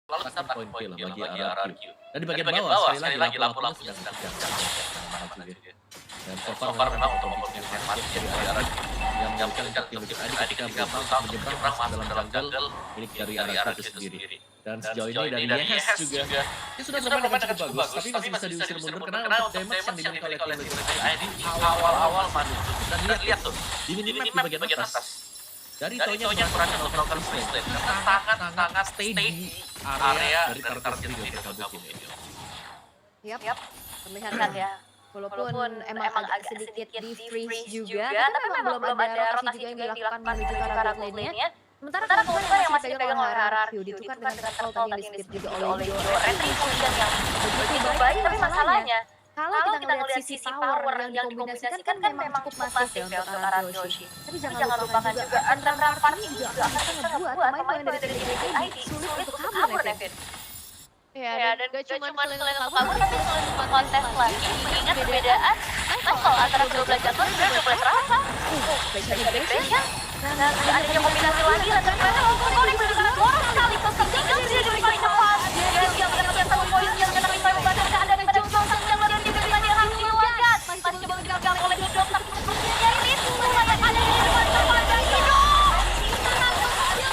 starting point kill bagi RRQ. Dan di bagian bawah sekali lagi lampu-lampunya sedang menuju juga. Dan so far memang untuk posisinya mati dari RRQ yang memberikan tim ketika berusaha menyeberang masuk dalam jungle milik dari RRQ itu sendiri. Dan sejauh ini dari Yes juga dia sudah bermain dengan cukup bagus, tapi masih bisa diusir mundur karena untuk damage yang dimiliki oleh tim ID di awal-awal masuk. Dan lihat tuh, di minimap di bagian atas. Dari Tonya berhasil untuk melakukan free slate karena sangat stay di area dari target sendiri yang tergabung ini. Yap, terlihat ya. Walaupun emang agak sedikit di freeze juga, tapi memang belum ada rotasi juga yang dilakukan menuju ke arah bot lane-nya. Sementara keunggulan yang masih dipegang oleh RRQ ditukar dengan turtle tadi yang di-skip juga oleh Joe. Entry position yang begitu baik, tapi masalahnya kalau kita ngelihat sisi power yang dikombinasikan kan memang cukup masif ya untuk RRQ. Tapi jangan lupakan juga antara party juga akan bisa ngebuat pemain-pemain dari JKT sulit untuk kabur, Nevin. Ya, dan gak cuma selain untuk kabur, tapi selain untuk kontes lagi, mengingat perbedaan level antara kedua belah jadwal sebenarnya udah mulai terasa. Spesial. Dan adanya kombinasi lagi, dan ternyata Konik benar-benar boros sekali. Tinggal dia di paling depan. Dia siap mendapatkan satu poin yang tetapi saya membaca keadaan pada Johnson yang luar biasa bisa dirangkul dilewatkan. Masih coba gagal oleh Hidro, tapi posisinya ini lumayan ada di depan terpandang Hidro.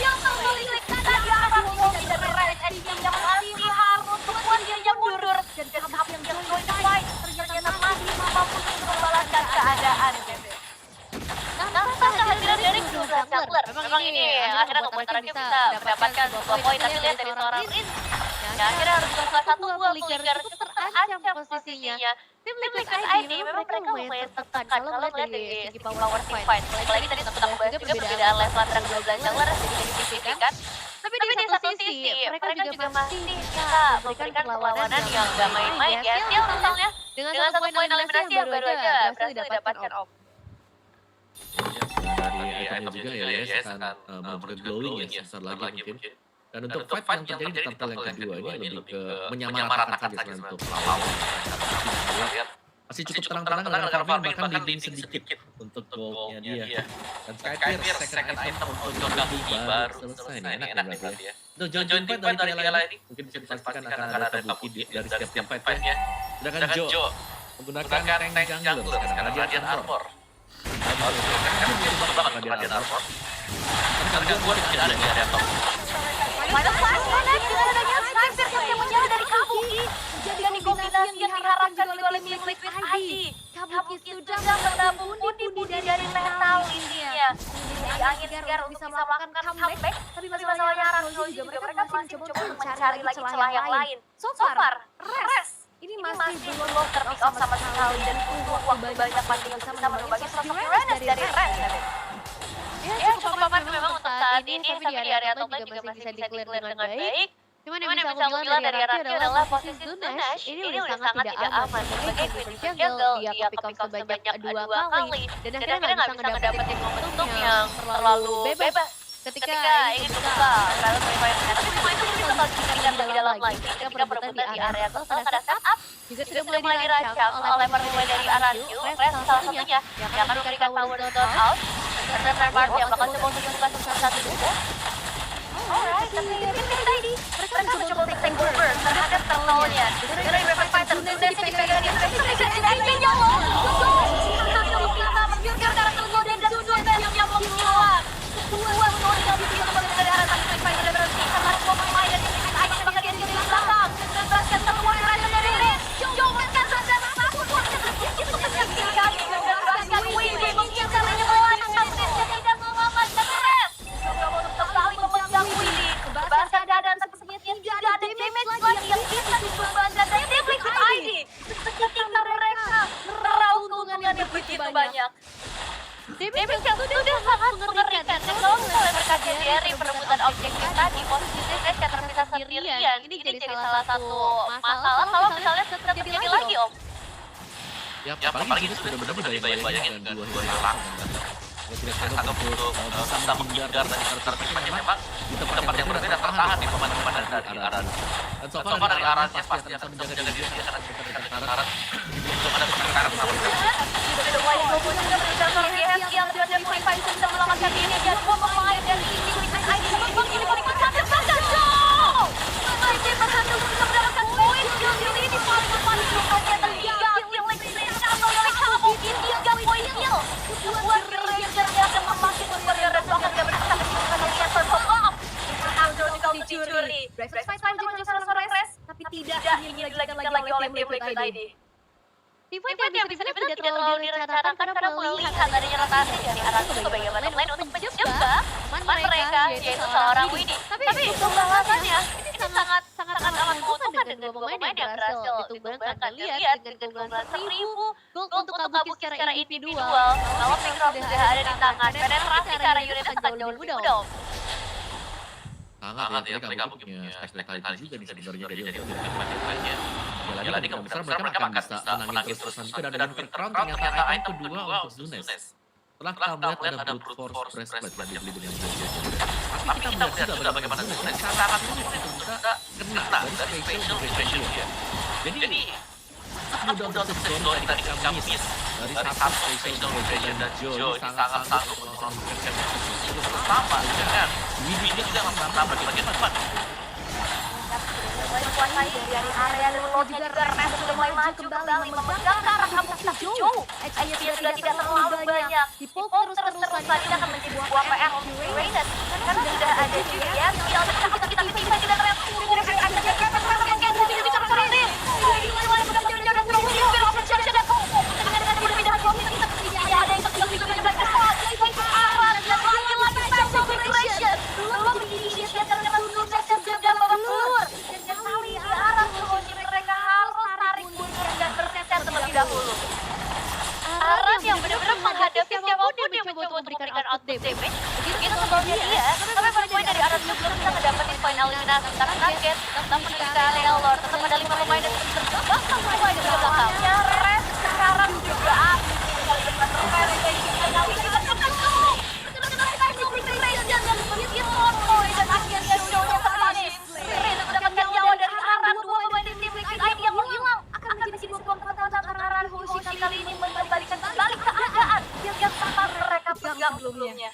Yang terpaling tadi arah Konik dan Red Edging yang masih harus membuat dia mundur. Dan tahap yang going to fight ternyata masih mampu untuk membalaskan keadaan. Nah, kehadiran dari kedua Jungler memang ini akhirnya membuat RRQ bisa mendapatkan sebuah poin, tapi lihat dari seorang Rin yang akhirnya harus buka satu gol Ligar itu terancam posisinya. Tim Liquid ID memang mereka lumayan tertekan kalau melihat dari segi power team fight. Apalagi tadi sempat aku bahas juga perbedaan level antara kedua belah Jungler sedikit signifikan. Tapi di satu sisi mereka juga masih bisa memberikan perlawanan yang gak main-main ya. Steel misalnya dengan satu poin eliminasi yang baru aja berhasil didapatkan Om. Dari itemnya juga ya, Yes akan memberikan glowing ya sebentar lagi mungkin. Dan untuk fight yang terjadi di turtle yang kedua ini lebih ke menyamaratakan saja untuk lawan. Masih cukup tenang-tenang dengan farming bahkan leading sedikit untuk goldnya dia. Dan Skypier second item untuk Jogabi baru selesai nih, enak ya berarti ya. Untuk join fight dari piala ini mungkin bisa dipastikan akan ada terbukti dari setiap fight-nya. Sedangkan Joe menggunakan tank jungler sekarang Radiant Armor. Radiant Armor. Karena gue tidak ada di area top. Final flash connect dengan adanya sniper yang menjauh dari Kabuki. Menjadi kombinasi yang diharapkan juga oleh tim Liquid ID. Kabuki sudah menabung pundi-pundi dari metal intinya. Jadi angin segar bisa melakukan comeback. Tapi masalahnya RRQ juga mereka masih mencoba untuk mencari lagi celah yang lain. So far, rest. Ini masih belum terpick off sama sekali dan tunggu waktu banyak masih bisa menambah sosok Uranus dari Rest. Ya cukup aman memang untuk saat ini, tapi di area top lane juga masih bisa di-clear dengan baik. Cuman yang bisa aku bilang dari RRQ adalah posisi Zunash ini udah sangat tidak aman. Sebagai Queen Jungle, dia kepick off sebanyak 2 kali. Dan akhirnya nggak bisa ngedapetin momentum yang terlalu bebas. Ketika ingin membuka Trial Revive, tapi semua itu mungkin bakal diberikan lebih dalam lagi ketika perebutan di area total ada setup juga sudah mulai dirancang oleh pertemuan dari RRQ. Rest salah satunya yang akan memberikan power dot out dan third party yang bakal coba untuk membuka satu duo. Alright, tapi ini mereka mencoba untuk take over terhadap turtle-nya. Dari Revive Fighter, Zunash dipegang di Revive dan Yellow. Kita membiarkan karakter Golden dan Zunash yang menguat. Dua gol yang bisa kembali dari arah Liquid Fighter dan berhenti karena semua pemain dari Liquid ID bakal dia di belakang. Dan berhasil terkeluar dari Rin. Cobakan saja apapun yang terjadi menyaksikan. Dan berhasil Windy menggeser menyebelah. Hampirnya tidak mengamankan Ren. Coba untuk kembali memegang Windy. Bahkan keadaan tersebut tidak ada damage lagi yang bisa dibebankan dari tim Liquid ID. Ketika mereka meraup keuntungan yang begitu banyak. Damage yang sudah sangat mengerikan. Dan kalau misalnya mereka dari perebutan objektif tadi, posisi Zunash yang terpisah sendirian, ini jadi salah satu masalah kalau misalnya terjadi lagi, Om. Ya, apalagi itu sudah benar dibayang-bayangin dengan dua orang. Tidak satu untuk bisa menghindar dari karakter memang di tempat yang berbeda tertahan di pemain-pemain dari Aran. Dan so far dari Arannya pasti akan menjaga diri dia karena kita dekat Aran. Belum ada perkara sama sekali. Sudah mulai digabung juga berdasarkan GS yang dan Purify bisa melakukan ini dan semua pemain dari Liquid ID ini paling mantap saja. Breakfast Fight menunjukkan seorang Progress, tapi tidak ingin dilanjutkan lagi oleh tim Liquid ID. Tim fight yang bisa dibilang tidak terlalu direncanakan karena melihat adanya rotasi dari arah ke bagian bottom lane untuk menjebak teman mereka, yaitu seorang Winnie. Tapi pembahasannya ini sangat amat menguntungkan dengan dua pemain yang berhasil ditumbangkan. Lihat dengan 12.000 gold untuk kabuki secara individual. Kalau Pickrock sudah ada di tangan, penetrasi ke arah unit akan jauh lebih mudah. Sangat ya, mereka punya stack lethality juga di sebenarnya jadi untuk macam-macamnya. Lagi kemungkinan besar mereka akan bisa menangin terus-terusan juga dan dengan crown ternyata item kedua untuk Zunes. Setelah kita melihat ada brute force breastplate yang dibeli dengan tapi kita melihat juga bagaimana Zunes sangat sulit untuk bisa kena dari special dia. Jadi mudah untuk sesuatu tadi kita miss dari satu special dan Joe sangat sama dengan Winnie juga sama di bagian depan. Menguasai dari area luar juga Res sudah mulai maju kembali memegang ke arah kampung Joe. HP sudah tidak terlalu banyak. Dipok terus-terusan ini akan menjadi sebuah PR untuk Raiders karena sudah ada Julian. Kita tidak terlihat dahulu. Aran yang benar-benar menghadapi siapapun yang mencoba untuk memberikan output damage. Begitu sebelumnya dia, tapi poin dari Aran belum bisa mendapatkan poin eliminasi karena kaget. Namun ketika Leolor tetap ada 5 pemain dan bahkan pemain di belakangnya. Res sekarang juga dan akhirnya show-nya terjadi. Res mendapatkan nyawa dari Aran, 2 pemain di tim Liquid ID yang menghilang. Akan menjadi sebuah kekuatan Aran Hoshi kali ini mengembalikan kembali keadaan yang sempat mereka pegang sebelumnya.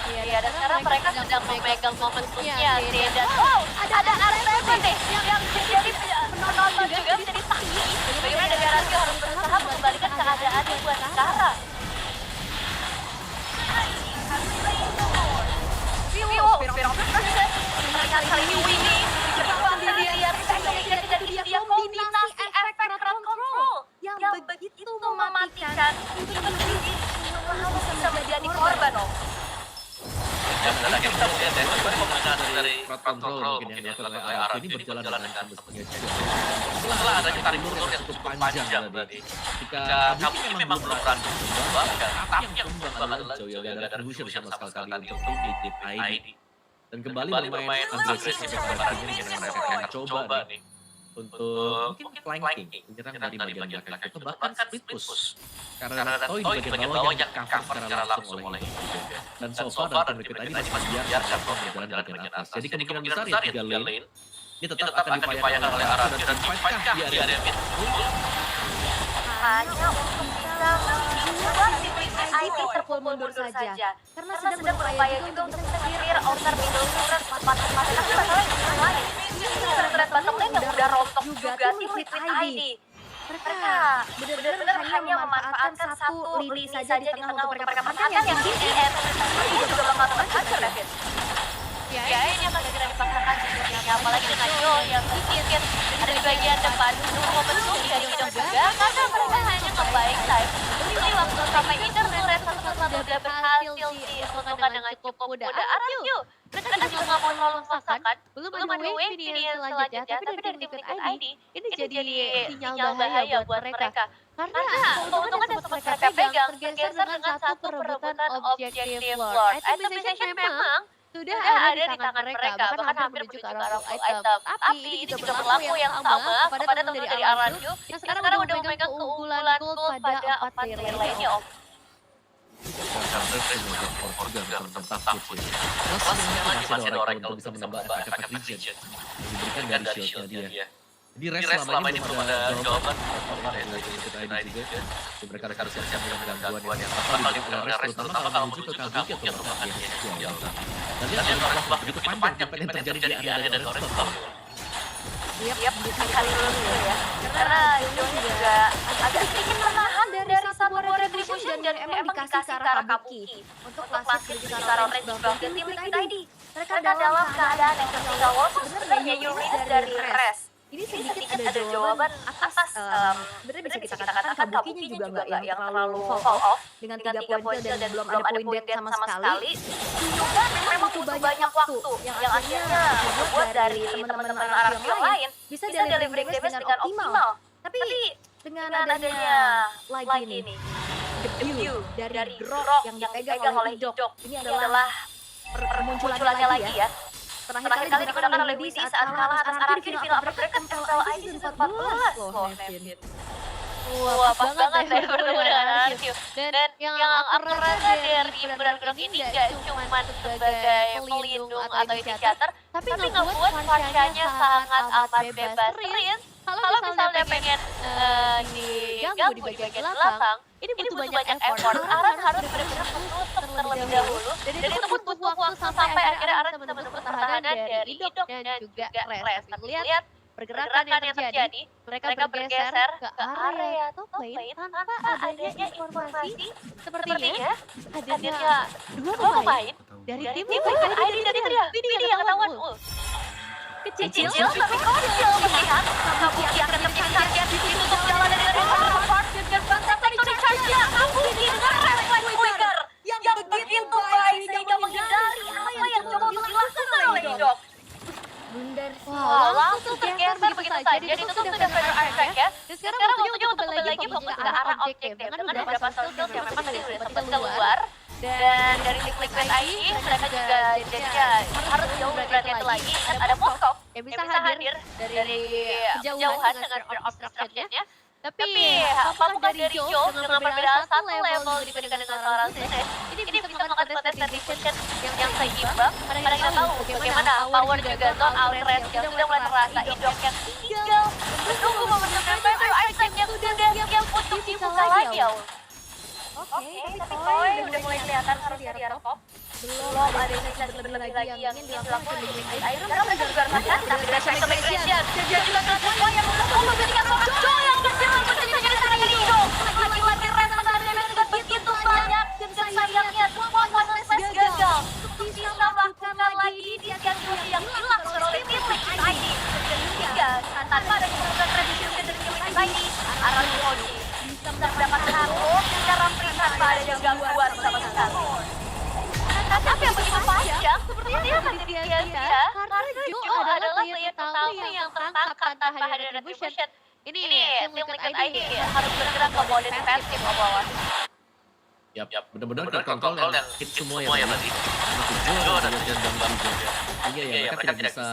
Iya, dan sekarang mereka sedang memegang momentumnya. Dan wow, ada RSM nih yang jadi penonton juga bisa disaksi. Bagaimana dari Arasio harus berusaha mengembalikan keadaan yang buat sekarang. Kali ini Winnie coba dilihat dia kombinasi efek crowd control yang begitu mematikan untuk bisa menjadi korban. Dari crowd control mungkin yang dilakukan oleh Arab ini berjalan dengan semestinya juga. Setelah adanya tarik ulur yang cukup panjang tadi, ketika Kabuki memang belum berani membangkan, tapi yang tumbang adalah Joe yang ada Fusion sama sekali untuk tim di tim ID. Dan kembali bermain agresif seperti ini yang mereka akan coba nih untuk mungkin flanking, menyerang dari bagian belakang atau bahkan split push. Karena Toy di bagian bawah yang cover secara langsung oleh dan so far dari Liquid ID masih membiarkan berjalan di bagian atas. Jadi kemungkinan besar ya 3 lane ini tetap akan diupayakan oleh Arab dan fight-kah di area mid hanya untuk bisa membuat tim Liquid ID terpukul saja. Karena sedang berupaya juga untuk menyingkir outer middle turret tempat-tempat tapi masalahnya lain. Turret bottom lane yang udah rontok juga tim Liquid ID. Mereka benar-benar hanya memanfaatkan satu lini saja di tengah untuk mereka manfaatkan yang DPM. Ini juga bakal terhancur, David. Ya, ini akan segera dipaksakan sebenarnya, apalagi dengan Joe yang sedikit ada di bagian depan. Menunggu momentum dari Widom juga, karena mereka hanya nge-buying time. Beri waktu sampai Widom turret satu-satu sudah berhasil diusulkan dengan cukup mudah. Arasio, mereka juga nggak mau terlalu memaksakan. Belum ada wave ini selanjutnya, tapi dari tim Liquid ID, ini jadi sinyal bahaya buat mereka. Karena keuntungan yang sempat mereka pegang tergeser dengan satu perebutan objektif Lord. Itemization memang sudah ada di tangan mereka, bahkan hampir menuju ke arah full item. Tapi ini juga berlaku yang sama kepada teman-teman dari Aranju yang sekarang udah memegang keunggulan gold pada 4 tier lainnya, Om. Masih ada orang untuk bisa menambah efek region diberikan dari shieldnya dia. Di res selama ini belum ada jawaban dari Liquid ID juga. Mereka harus siap-siap dengan gangguan yang bakal dilakukan oleh res, terutama kalau menuju ke Kabuki atau bagian. Dan dia harus begitu panjang apa yang terjadi di area dari Orange Buff. Yap, kali dulu ya. Karena Joe juga agak sedikit menahan dari satu retribution dan emang dikasih ke arah Kabuki untuk klasik ke arah Orange Buff dan tim Liquid ID. Mereka dalam keadaan yang tertinggal walaupun sebenarnya you rilis dari rest. Ini sedikit ada jawaban atas sebenarnya bisa kita katakan Kabukinya juga nggak yang terlalu fall off dengan 3 poin kill dan belum ada poin dead sama sekali. Juga memang butuh banyak waktu yang akhirnya dibuat dari teman-teman Arab yang lain bisa delivering damage dengan optimal. Tapi dengan adanya lagi nih debut dari Grok yang dipegang oleh Idok, ini adalah permunculannya lagi ya. Terakhir kali digunakan oleh Widi saat kalah atas Araki di final upper bracket MPL ID season 14 loh, Nevin. Wah, pas banget ya bertemu dengan Araki. Dan yang aku rasa dari benar-benar ini gak cuma sebagai pelindung atau inisiator, tapi ngebuat Farsha-nya sangat amat bebas. Kalau misalnya pengen diganggu di bagian belakang, ini butuh banyak effort. Aran harus benar-benar menutup terlebih dahulu. Dan itu butuh waktu sampai akhirnya Aran bisa menutup pertahanan dari Idok dan juga Res. Tapi lihat pergerakan yang terjadi, mereka bergeser ke area top lane tanpa adanya informasi sepertinya hadirnya dua pemain dari tim ID dan Vidi yang ketahuan kecil tapi konyol melihat Kabuki akan terjadi target ditutup jalan dari Part dan bangsa tadi charge-nya Kabuki dengan refleks quicker yang begitu baik sehingga menghindari apa yang coba untuk dilakukan oleh Idok. Wah, langsung tergeser begitu saja. Ditutup sudah Feather Archive ya. Dan sekarang waktunya untuk kembali lagi fokus ke arah objektif. Dengan beberapa skills yang memang tadi sudah sempat keluar. Dan dari Liquid ID mereka juga jadinya harus jauh berhati-hati lagi. Dan ada Moskov yang bisa hadir dari kejauhan dengan obstruction-nya. Tapi apapun dari Jo dengan perbedaan satu level dibandingkan dengan seorang Sese, ini bisa memakan kontes distribution yang seimbang. Karena kita tahu bagaimana power juga zone outrage yang sudah mulai terasa. Idok yang tinggal menunggu momentum dan Feather Archive yang sudah siap untuk dibuka lagi ya. Oke, tapi Koi udah mulai kelihatan harusnya di arah top. Belum ada sisa lebih lagi yang ingin dilakukan di Liquid ID. Karena mereka juga harus hati-hati dengan Spectre Migration. Dan juga Koi yang menunggu ketika Jo yang berjalan menjadi serangan Idok. Lagi-lagi Ren menariknya juga begitu banyak. Dan sayangnya semua space gagal. Bisa melakukan lagi distribusi yang dilakukan oleh tim Liquid ID. Dan hingga tanpa ada keputusan redistribusi dari tim Liquid ID, Aran Moji bisa mendapatkan haro secara free tanpa ada gangguan sama sekali. Tapi yang begitu panjang, sepertinya akan jadi sia-sia karena Jo adalah player pertama yang tertangkap tanpa hadir retribution. Ini tim Liquid ID harus bergerak ke mode defensif bawah. Yap, benar-benar terkontrol yang hit semua ya tadi. Jo dan Bang juga. Iya, mereka tidak bisa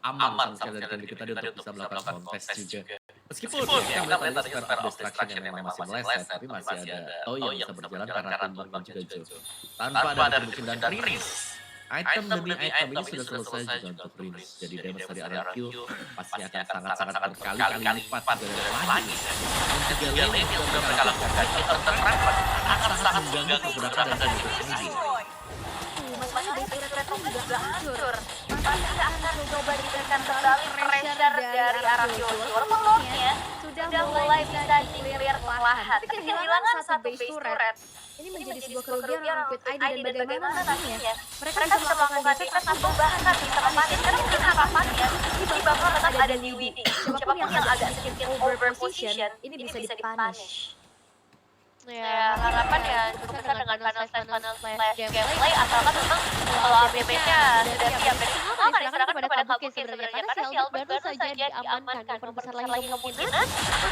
aman sama sekali kita untuk bisa melakukan contest juga. Meskipun kita melihat tadi Spare of Destruction yang memang masih meleset, tapi masih ada Toyo yang bisa berjalan karena Tumbang juga Jo. Tanpa ada retribution dan Rinis. Item demi item ini sudah selesai juga untuk Rinis. Jadi damage dari area Q pasti akan sangat-sangat berkali-kali lipat dari lagi. Dan 3 lane yang sudah mereka lakukan itu terterapkan akan sangat mengganggu pergerakan dan itu sendiri. Masanya di Retro juga hancur. Pasti akan mencoba diberikan kembali pressure dari arah Joshua. Pelotnya sudah mulai bisa di-clear perlahan. Tapi kehilangan satu base turret. Ini menjadi sebuah kerugian Liquid ID dan bagaimana nantinya mereka bisa melakukan defense atau bahkan bisa memanit. Karena mungkin harapannya ini bakal tetap ada di WD. Siapapun yang agak sedikit over position, ini bisa di-punish. Ya, harapan ya cukup besar dengan panel slash gameplay asalkan memang kalau ABB-nya sudah siap dan semua akan diserahkan kepada Kabuki sebenarnya karena si Albert baru saja diamankan memperbesar lagi kemungkinan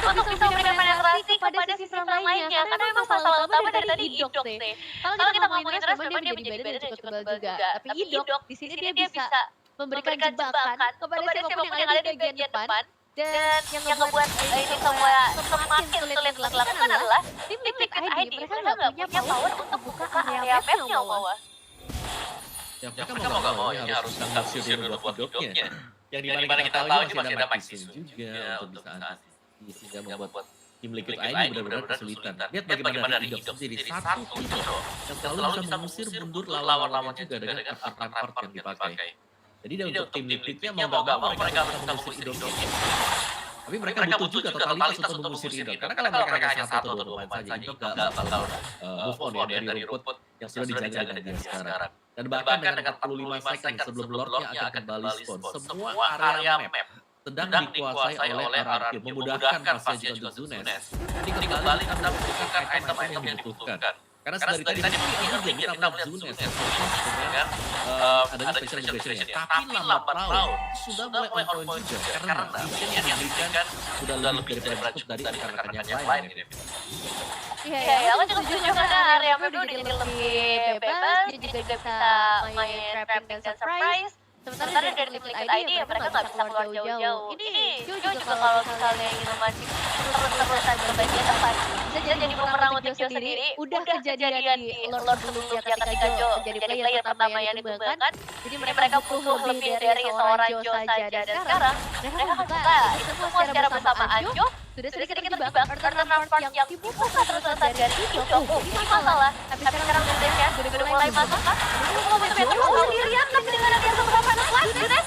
untuk bisa memberikan penetrasi kepada sisi lainnya karena memang masalah utama dari tadi Idok sih. Kalau kita ngomongin terus memang dia menjadi badan yang cukup tebal juga, tapi Idok di sini dia bisa memberikan jebakan kepada siapapun yang ada di bagian depan. Dan yang ngebuat ini semua semakin sulit dilakukan adalah tim Liquid ID. Mereka nggak punya power untuk buka area map-nya bawah. Ya, mereka mau nggak mau ini harus mengusir dulu buat hidupnya. Yang dimana kita tahu ini masih ada Maxis juga untuk bisa antisipasi sehingga membuat tim Liquid ID benar-benar kesulitan. Lihat bagaimana dari hidup jadi satu hero yang selalu bisa mengusir mundur lawan-lawannya juga dengan part-part yang dipakai. Jadi untuk tim Liquidnya mau nggak mau mereka harus mengusir hidupnya. Tapi mereka butuh juga totalitas untuk mengusir Idok. Karena kalau mereka hanya satu atau dua pemain saja, Idok nggak bakal move on ya dari rumput. yang sudah dijaga dengan dia sekarang. Dan bahkan dengan 45 second sebelum Lordnya akan kembali spawn, semua area map sedang dikuasai oleh RRQ, memudahkan passage untuk Zunes. Jadi kembali kita membutuhkan item-item yang dibutuhkan. Karena dari tadi kita melihat Zunes dengan adanya special innovation-nya. Tapi lambat laun sudah mulai on point juga. Karena vision yang diberikan sudah lebih daripada cukup dari rekan-rekan yang lain. Iya, aku juga setuju karena area map udah jadi lebih bebas, dia juga bisa main trapping dan surprise. Sementara dari Liquid ID ya mereka nggak bisa keluar jauh-jauh. Ini Jo juga kalau misalnya ingin memancing terus-terusan ke bagian depan, bisa jadi pemeran untuk Jo sendiri. Udah kejadian di Lord sebelumnya ketika Jo jadi player pertama yang ditumbangkan. Jadi mereka butuh lebih dari seorang Jo saja. Dan sekarang mereka akan buka itu semua secara bersamaan. Jo sudah sedikit terjebak alternatif part yang dibuka terus-terusan dari Jo. Ini masalah. Tapi sekarang Zunes ya udah mulai masuk kan? Ini mau sendirian tapi dengan ada yang beberapa anak lagi Zunes.